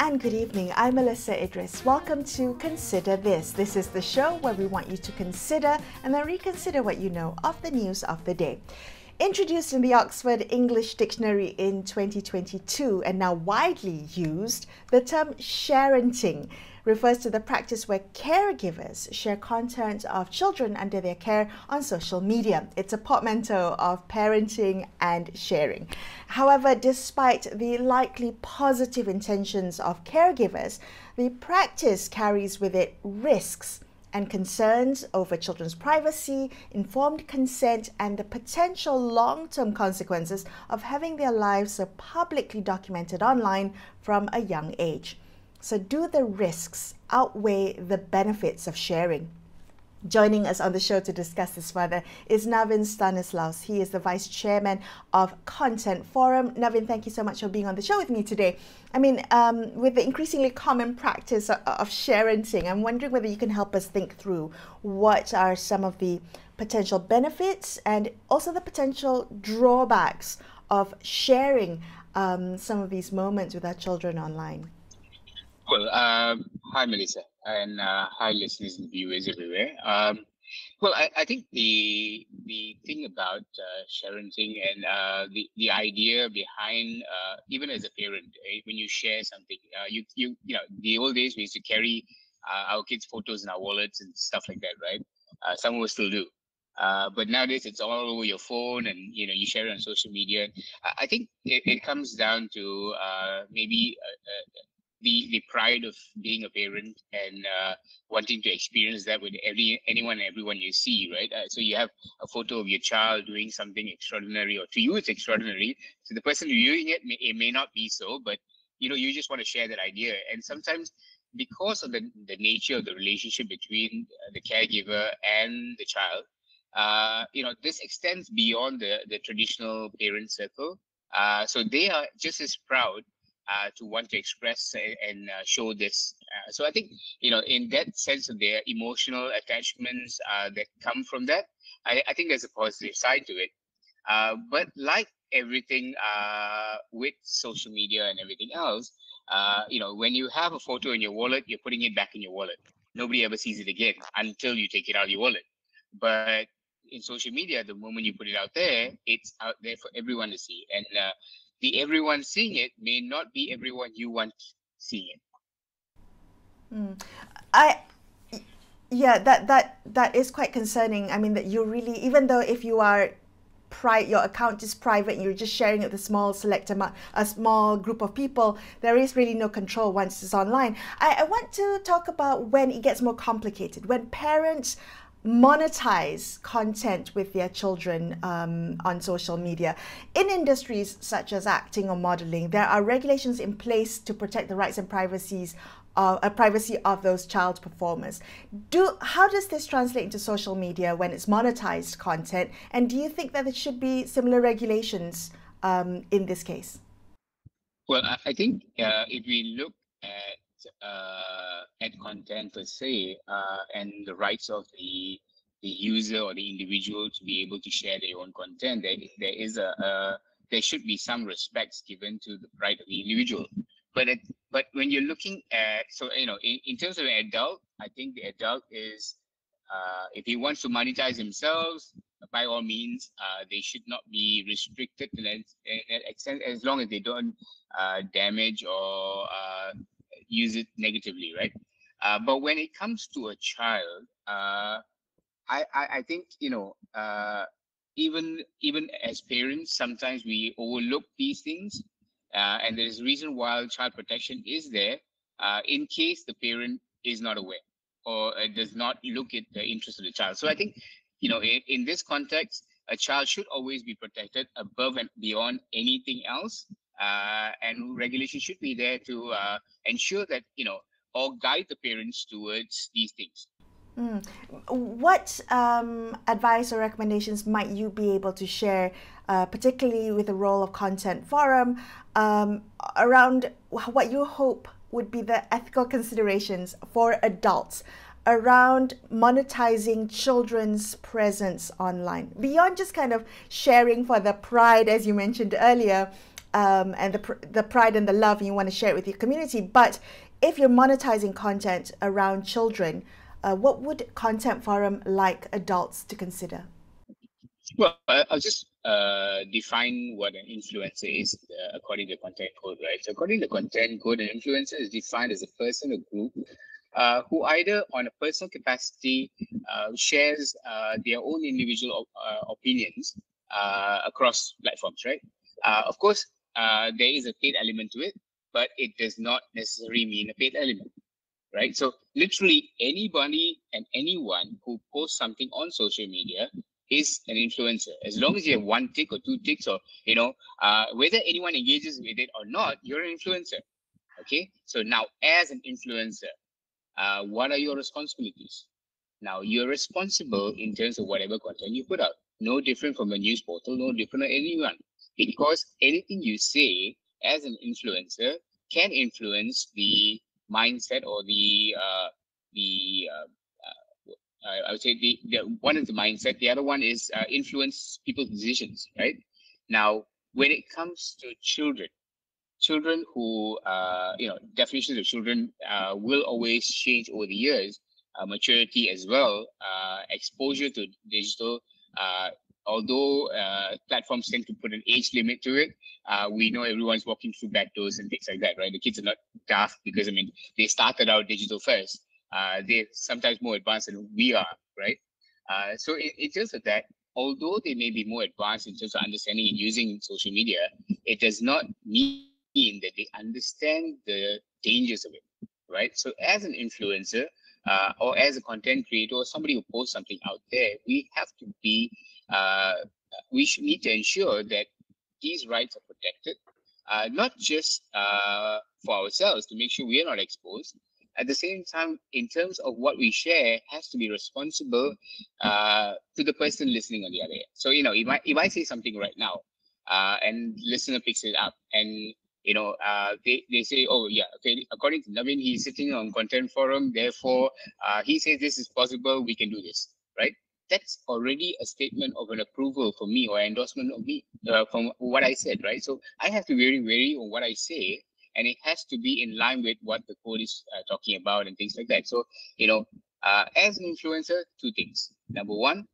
and good evening. I'm Melissa Idris. Welcome to Consider This. This is the show where we want you to consider and then reconsider what you know of the news of the day. Introduced in the Oxford English Dictionary in 2022 and now widely used, the term sharenting refers to the practice where caregivers share content of children under their care on social media. It's a portmanteau of parenting and sharing. However, despite the likely positive intentions of caregivers, the practice carries with it risks and concerns over children's privacy, informed consent, and the potential long-term consequences of having their lives so publicly documented online from a young age. So do the risks outweigh the benefits of sharing? Joining us on the show to discuss this further is Navin Stanislaus. He is the Vice Chairman of Content Forum. Navin, thank you so much for being on the show with me today. I mean, with the increasingly common practice of sharenting, I'm wondering whether you can help us think through what are some of the potential benefits and also the potential drawbacks of sharing some of these moments with our children online. Well, hi, Melissa, and hi, listeners and viewers everywhere. Well, I think the thing about sharenting and the idea behind, even as a parent, when you share something, you know, the old days we used to carry our kids' photos in our wallets and stuff like that, right? Some of us still do. But nowadays it's all over your phone, and you know, you share it on social media. I think it comes down to maybe the pride of being a parent and wanting to experience that with anyone and everyone you see, right? So you have a photo of your child doing something extraordinary, or to you it's extraordinary. To the person who's viewing it, it may not be so, but you know, you just want to share that idea. And sometimes because of the nature of the relationship between the caregiver and the child, you know, this extends beyond the traditional parent circle. So they are just as proud to want to express and show this. So I think, you know, in that sense of their emotional attachments that come from that, I think there's a positive side to it. But like everything with social media and everything else, you know, when you have a photo in your wallet, you're putting it back in your wallet. Nobody ever sees it again until you take it out of your wallet. But in social media, the moment you put it out there, it's out there for everyone to see. And the everyone seeing it may not be everyone you want seeing it. Yeah, that is quite concerning. I mean, that you really, even though if you are your account is private and you're just sharing it with a small select amount, a small group of people, there is really no control once it's online. I want to talk about when it gets more complicated, when parents monetize content with their children on social media. In industries such as acting or modeling, there are regulations in place to protect the rights and privacy of those child performers. How does this translate into social media when it's monetized content? And do you think that there should be similar regulations in this case? Well, I think if we look at content per se and the rights of the user or the individual to be able to share their own content, there should be some respects given to the right of the individual. But when you're looking at, so you know, in terms of an adult, I think the adult is if he wants to monetize himself, by all means, they should not be restricted to that extent, as long as they don't damage or use it negatively, right? But when it comes to a child, I think, you know, even as parents, sometimes we overlook these things, and there's a reason why child protection is there, in case the parent is not aware or does not look at the interest of the child. So I think, you know, in this context, a child should always be protected above and beyond anything else, and regulation should be there to ensure that, you know, or guide the parents towards these things. What advice or recommendations might you be able to share, particularly with the role of Content Forum, around what you hope would be the ethical considerations for adults around monetizing children's presence online? Beyond just kind of sharing for the pride, as you mentioned earlier, and the pride and the love, and you want to share it with your community. But if you're monetizing content around children, what would Content Forum like adults to consider? Well, I'll just define what an influencer is according to the content code, right? So according to the content code, an influencer is defined as a person or group who either on a personal capacity shares their own individual opinions across platforms, right? Of course, there is a paid element to it, but it does not necessarily mean a paid element, right? So literally anybody and anyone who posts something on social media is an influencer. As long as you have one tick or two ticks, or whether anyone engages with it or not, you're an influencer. Okay. So now, as an influencer, what are your responsibilities? Now, you're responsible in terms of whatever content you put out. No different from a news portal, no different from anyone. Because anything you say as an influencer can influence the mindset or I would say the one is the mindset. The other one is influence people's decisions. Right now, when it comes to children who definitions of children will always change over the years. Maturity as well, exposure to digital. Although platforms tend to put an age limit to it, we know everyone's walking through back doors and things like that, right? The kids are not daft because, I mean, they started out digital first. They're sometimes more advanced than we are, right? So in terms of that, although they may be more advanced in terms of understanding and using social media, it does not mean that they understand the dangers of it, right? So as an influencer or as a content creator or somebody who posts something out there, we have to be, we should need to ensure that these rights are protected, not just for ourselves to make sure we are not exposed. At the same time, in terms of what we share, has to be responsible to the person listening on the other end. So, if I say something right now, and listener picks it up, and they say, oh yeah, okay, according to Navin, he's sitting on content forum, therefore he says this is possible, we can do this, right? That's already a statement of an approval for me or endorsement of me from what I said, right? So I have to be very wary on what I say, and it has to be in line with what the code is talking about and things like that. So, as an influencer, two things. Number one,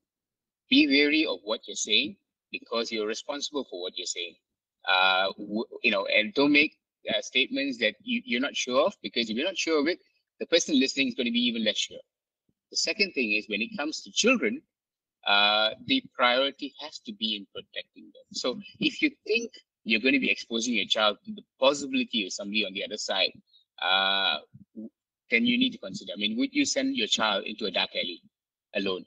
be wary of what you're saying because you're responsible for what you're saying. And don't make statements that you're not sure of, because if you're not sure of it, the person listening is going to be even less sure. The second thing is, when it comes to children, the priority has to be in protecting them. So if you think you're going to be exposing your child to the possibility of somebody on the other side, then you need to consider. I mean, would you send your child into a dark alley alone?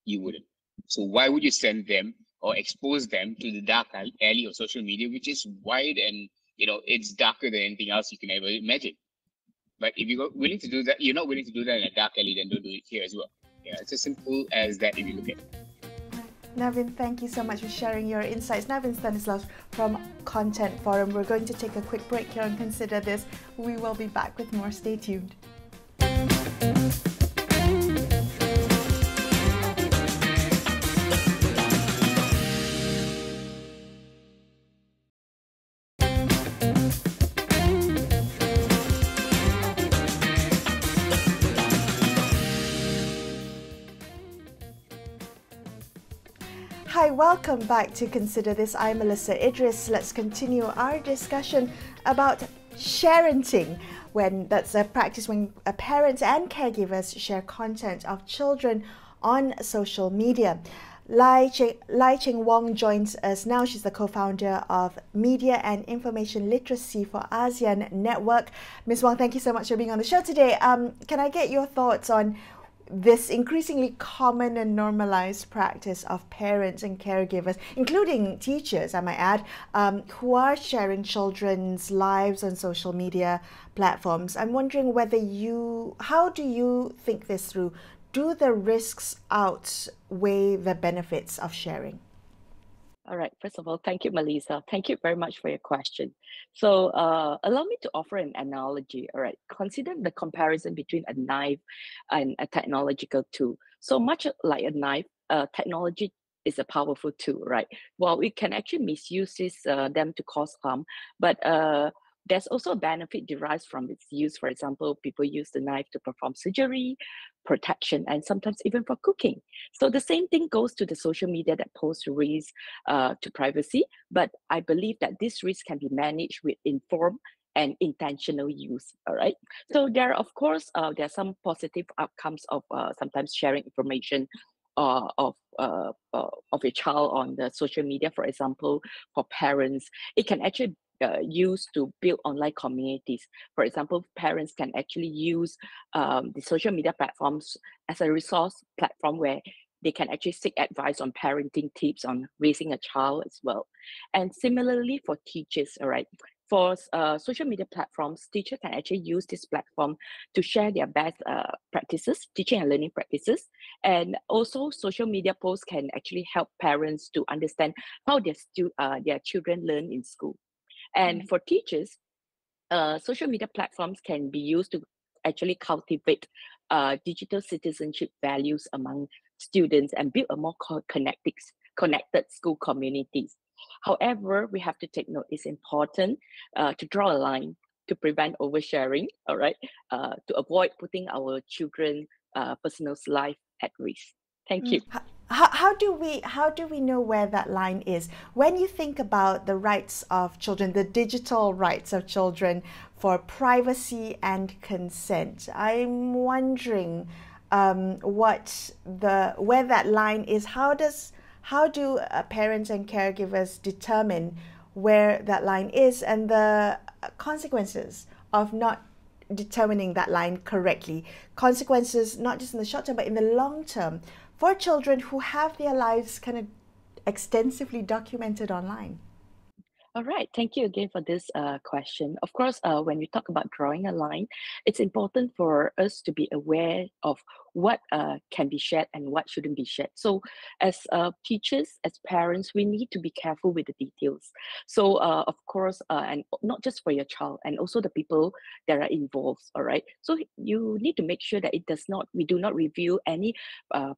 You wouldn't. So why would you send them or expose them to the dark alley of social media, which is wide and it's darker than anything else you can ever imagine? But if you're willing to do that, you're not willing to do that in a dark alley, then don't do it here as well. Yeah, it's as simple as that if you look at it. Navin, thank you so much for sharing your insights. Navin Stanislav from Content Forum. We're going to take a quick break here and consider this. We will be back with more. Stay tuned. Hi, welcome back to Consider This. I'm Melissa Idris. Let's continue our discussion about sharenting. That's a practice when parents and caregivers share content of children on social media. Lai Ching Wong joins us now. She's the co-founder of Media and Information Literacy for ASEAN Network. Ms. Wong, thank you so much for being on the show today. Can I get your thoughts on this increasingly common and normalized practice of parents and caregivers, including teachers, I might add, who are sharing children's lives on social media platforms? I'm wondering how do you think this through? Do the risks outweigh the benefits of sharing? All right. First of all, thank you, Melissa. Thank you very much for your question. So allow me to offer an analogy. All right. Consider the comparison between a knife and a technological tool. So much like a knife, technology is a powerful tool, right? Well, we can actually misuse them to cause harm, but there's also a benefit derived from its use. For example, people use the knife to perform surgery, protection, and sometimes even for cooking. So the same thing goes to the social media that pose risks to privacy, but I believe that this risk can be managed with informed and intentional use. All right. So there, of course, there are some positive outcomes of sometimes sharing information of your child on the social media. For example, for parents, it can actually used to build online communities. For example, parents can actually use the social media platforms as a resource platform where they can actually seek advice on parenting tips on raising a child as well. And similarly for teachers, all right, for social media platforms, teachers can actually use this platform to share their best practices, teaching and learning practices. And also social media posts can actually help parents to understand how their children learn in school. And for teachers, social media platforms can be used to actually cultivate digital citizenship values among students and build a more connected school communities. However, we have to take note, it's important to draw a line to prevent oversharing, all right, to avoid putting our children's personal life at risk. Thank you. How do we know where that line is? When you think about the rights of children, the digital rights of children for privacy and consent, I'm wondering where that line is. How do parents and caregivers determine where that line is and the consequences of not determining that line correctly? Consequences not just in the short term but in the long term for children who have their lives kind of extensively documented online. All right, thank you again for this question. Of course, when we talk about drawing a line, it's important for us to be aware of what can be shared and what shouldn't be shared. So as teachers, as parents, we need to be careful with the details. So of course, and not just for your child, and also the people that are involved, all right? So you need to make sure that we do not reveal any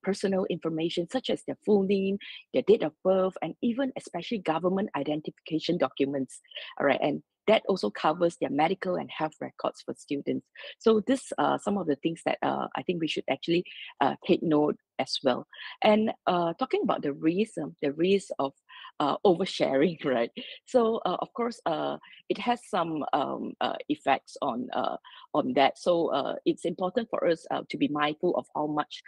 personal information such as their full name, their date of birth, and even especially government identification documents, all right? And that also covers their medical and health records for students. So this are some of the things that I think we should actually take note as well. And talking about the risk of oversharing, right? So of course, it has some effects on that. So it's important for us to be mindful of how much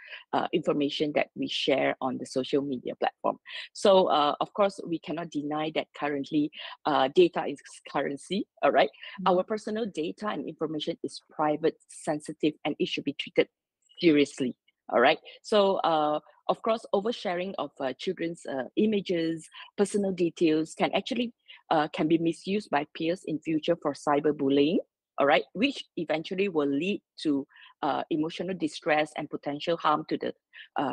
information that we share on the social media platform. So of course, we cannot deny that currently data is currency, all right? Our personal data and information is private, sensitive, and it should be treated seriously. All right. So, of course, oversharing of children's images, personal details can actually can be misused by peers in future for cyberbullying. All right, which eventually will lead to emotional distress and potential harm to the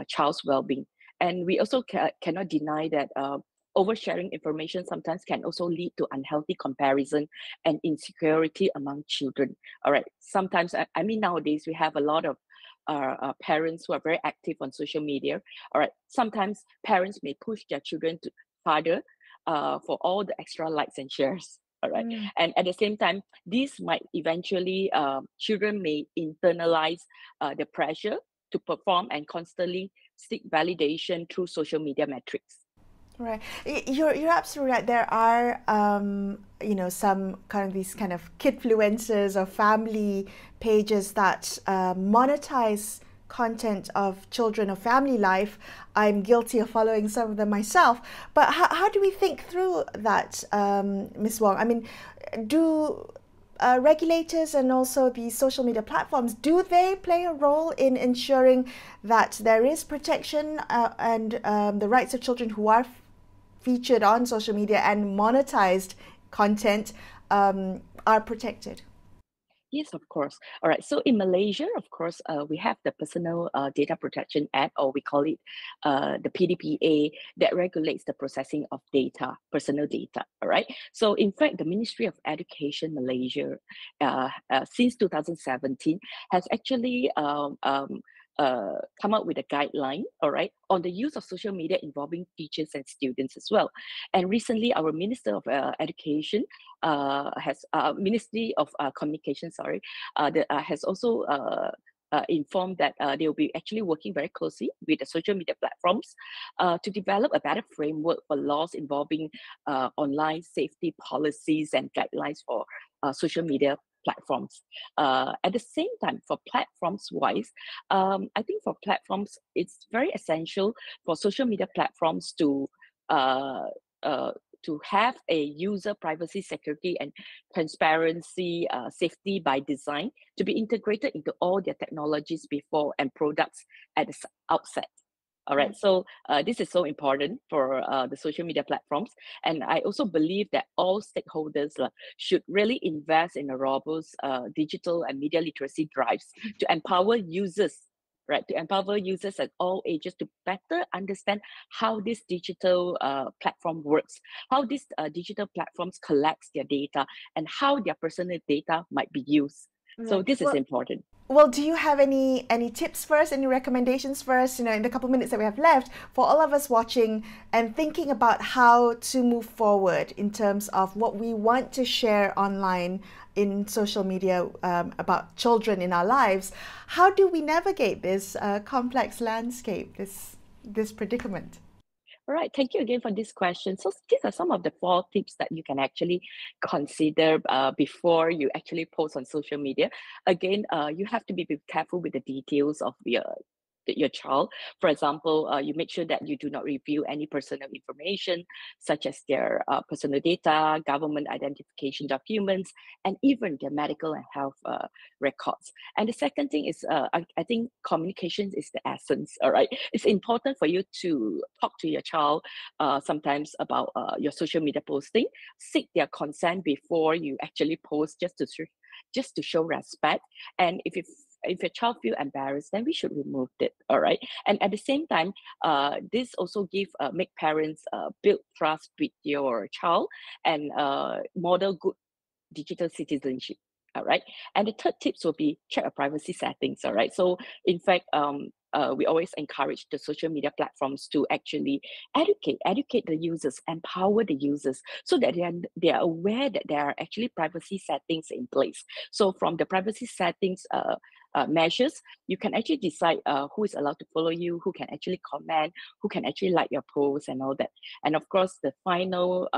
child's well-being. And we also cannot deny that oversharing information sometimes can also lead to unhealthy comparison and insecurity among children. All right. Sometimes, I mean, nowadays we have a lot of parents who are very active on social media. All right. Sometimes parents may push their children to farther for all the extra likes and shares. All right. And at the same time, this might eventually, children may internalize the pressure to perform and constantly seek validation through social media metrics. Right, you're absolutely right. There are some kind of these kind of kidfluencers or family pages that monetize content of children or family life. I'm guilty of following some of them myself. But how do we think through that, Ms. Wong? I mean, do regulators and also the social media platforms, do they play a role in ensuring that there is protection and the rights of children who are featured on social media and monetized content are protected? Yes, of course. All right. So in Malaysia, of course, we have the Personal Data Protection Act, or we call it the PDPA, that regulates the processing of data, personal data. All right. So in fact, the Ministry of Education Malaysia, since 2017, has actually come up with a guideline, all right, on the use of social media involving teachers and students as well. And recently, our Minister of Education has Ministry of Communication, sorry, has also informed that they will be actually working very closely with the social media platforms to develop a better framework for laws involving online safety policies and guidelines for social media platforms. At the same time, for platforms wise, I think for platforms, it's very essential for social media platforms uh, to have a user privacy, security, and transparency safety by design to be integrated into all their technologies before and products at the outset. All right, so this is so important for the social media platforms. And I also believe that all stakeholders should really invest in a robust digital and media literacy drives to empower users, right? To empower users at all ages to better understand how this digital platform works, how these digital platforms collects their data, and how their personal data might be used. So this is important. Well, do you have any tips for us, any recommendations for us, in the couple of minutes that we have left, for all of us watching and thinking about how to move forward in terms of what we want to share online in social media about children in our lives? How do we navigate this complex landscape, this predicament? All right, thank you again for this question. So these are some of the 4 tips that you can actually consider before you actually post on social media. Again, you have to be careful with the details of your child. For example, you make sure that you do not reveal any personal information, such as their personal data, government identification documents, and even their medical and health records. And the second thing is, I think communication is the essence, all right? It's important for you to talk to your child sometimes about your social media posting, seek their consent before you actually post, just to show respect. And if your child feel embarrassed, then we should remove it, all right? And at the same time, this also make parents build trust with your child and model good digital citizenship, all right? And the third tips will be check your privacy settings, all right? So in fact, we always encourage the social media platforms to actually educate the users, empower the users, so that they are aware that there are actually privacy settings in place. So from the privacy settings measures, you can actually decide who is allowed to follow you, who can actually comment, who can actually like your posts and all that. And of course, the final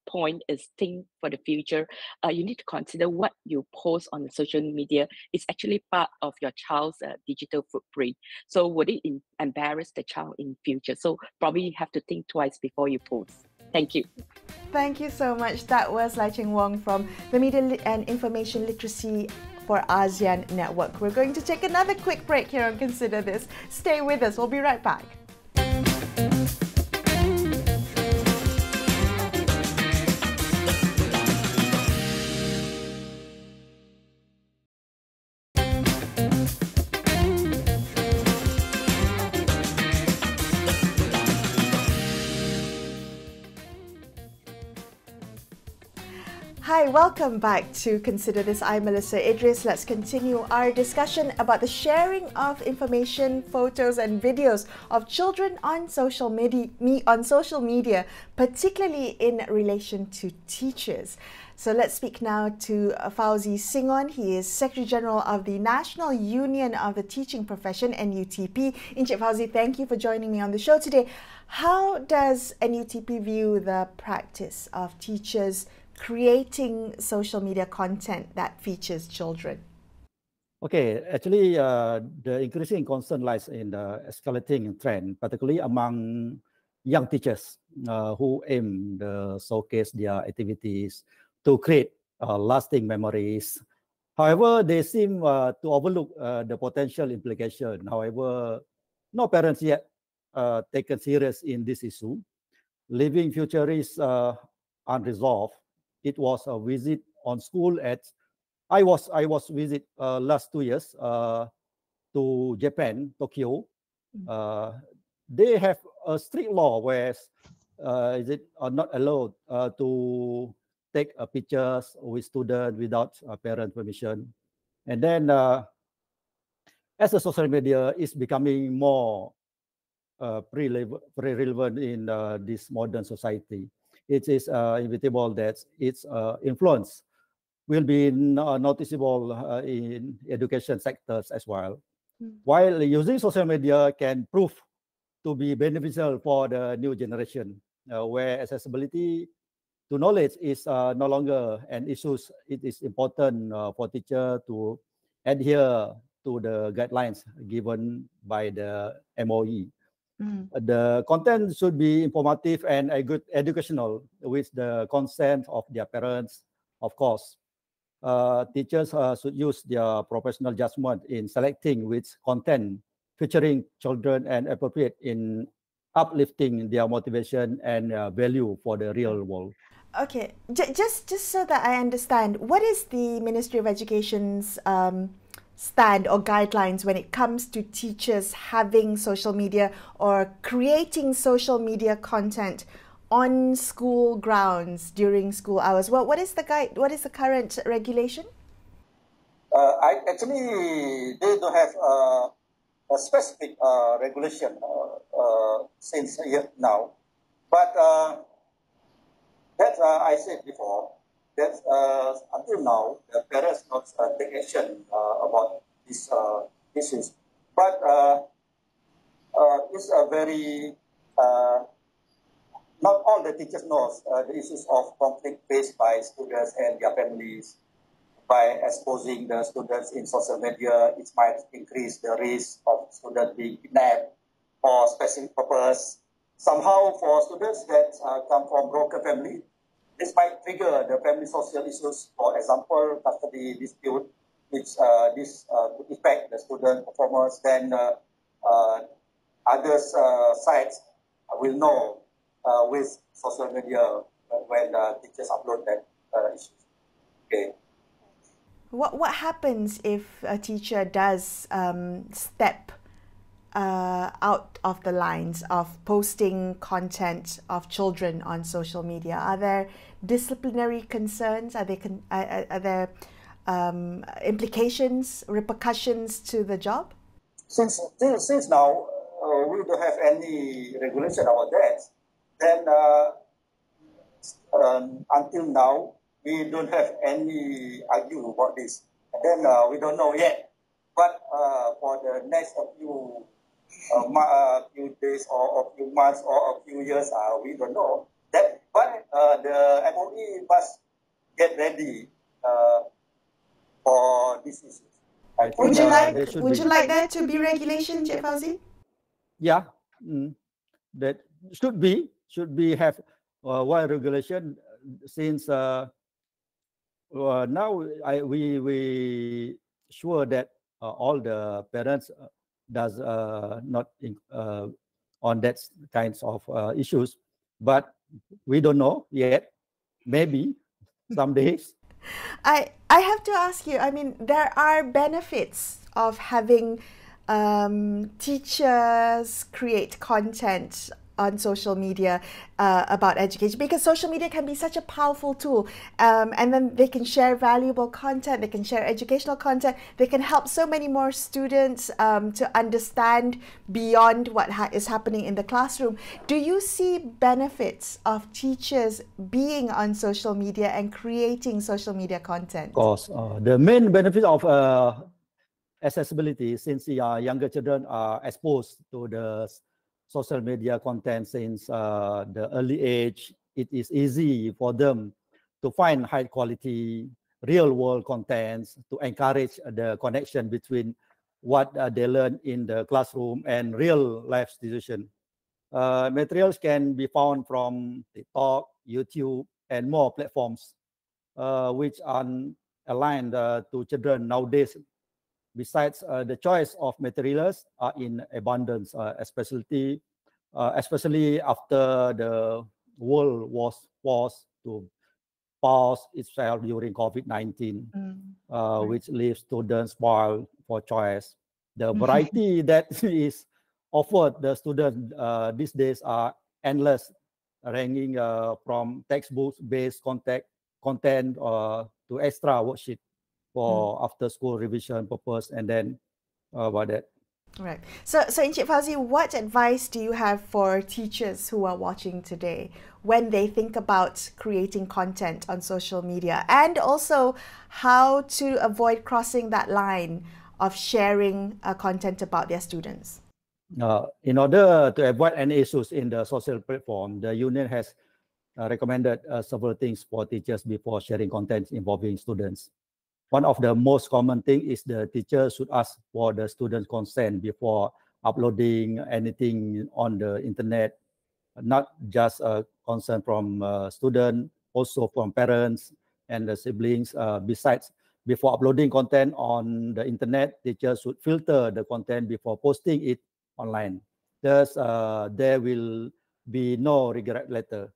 point is think for the future. You need to consider what you post on the social media is actually part of your child's digital footprint. So would it embarrass the child in future? So probably you have to think twice before you post. Thank you. Thank you so much. That was Lai Ching Wong from the Media and Information Literacy for ASEAN Network. We're going to take another quick break here on Consider This. Stay with us. We'll be right back. Hi, welcome back to Consider This. I'm Melissa Idris. Let's continue our discussion about the sharing of information, photos and videos of children on social media, particularly in relation to teachers. So let's speak now to Fauzi Singon. He is Secretary General of the National Union of the Teaching Profession, NUTP. Encik Fauzi, thank you for joining me on the show today. How does NUTP view the practice of teachers creating social media content that features children? Okay, actually, the increasing concern lies in the escalating trend, particularly among young teachers who aim to showcase their activities to create lasting memories. However, they seem to overlook the potential implication. However, no parents yet taken serious in this issue, leaving future risks unresolved. It was a visit on school at I was visit last 2 years to Japan, Tokyo. They have a strict law where is it not allowed to take pictures with students without parent permission. And then as the social media is becoming more relevant in this modern society, it is inevitable that its influence will be noticeable in education sectors as well. While using social media can prove to be beneficial for the new generation, where accessibility to knowledge is no longer an issue, it is important for teachers to adhere to the guidelines given by the MOE. The content should be informative and good educational with the consent of their parents, of course. Teachers should use their professional judgment in selecting which content featuring children and appropriate in uplifting their motivation and value for the real world. Okay, just so that I understand, what is the Ministry of Education's stand or guidelines when it comes to teachers having social media or creating social media content on school grounds during school hours? Well, what is the current regulation? Actually, they don't have a specific regulation since now, but that I said before that until now the parents not take action about these issues, but it's a very not all the teachers knows the issues of conflict faced by students and their families. By exposing the students in social media, it might increase the risk of students being kidnapped for specific purpose. Somehow, for students that come from broken family, this might trigger the family social issues. For example, custody dispute, which this could affect the student performance. Then other sides will know with social media when teachers upload that issues. Okay. What happens if a teacher does step out of the lines of posting content of children on social media? Are there disciplinary concerns? Are there implications, repercussions to the job? Since now we don't have any regulation about that, then until now we don't have any argue about this. And then we don't know yet. But for the next few days or a few months or a few years, we don't know. That, but the MOE must get ready for this issue. Would you like that to be regulation, Cik Fauzi? Yeah, that should be have one regulation since now we sure that all the parents does not on that kinds of issues, but we don't know yet. Maybe some days. I have to ask you, I mean, there are benefits of having teachers create content on social media about education, because social media can be such a powerful tool, and then they can share valuable content, they can share educational content, they can help so many more students to understand beyond what is happening in the classroom. Do you see benefits of teachers being on social media and creating social media content? Of course, the main benefit of accessibility, since younger children are exposed to the social media content since the early age, it is easy for them to find high quality, real world contents to encourage the connection between what they learn in the classroom and real life situation. Materials can be found from TeachTok, YouTube, and more platforms, which are aligned to children nowadays. Besides, the choice of materials are in abundance, especially after the world was forced to pause itself during COVID-19, which leaves students spoiled for choice. The variety that is offered the students these days are endless, ranging from textbooks-based content to extra worksheet for after-school revision purpose, and then about that. Right. So Encik Fauzi, what advice do you have for teachers who are watching today when they think about creating content on social media, and also how to avoid crossing that line of sharing content about their students? In order to avoid any issues in the social platform, the union has recommended several things for teachers before sharing content involving students. One of the most common thing is the teacher should ask for the student's consent before uploading anything on the internet, not just a concern from student, also from parents and the siblings. Besides, before uploading content on the internet, teachers should filter the content before posting it online. Thus, there will be no regret later.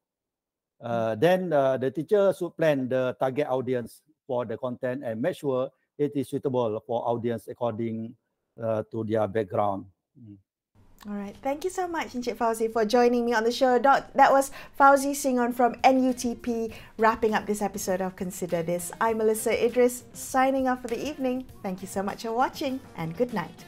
Then the teacher should plan the target audience for the content and make sure it is suitable for audience according to their background. All right. Thank you so much, Encik Fauzi, for joining me on the show. That was Fauzi Singon from NUTP, wrapping up this episode of Consider This. I'm Melissa Idris, signing off for the evening. Thank you so much for watching, and good night.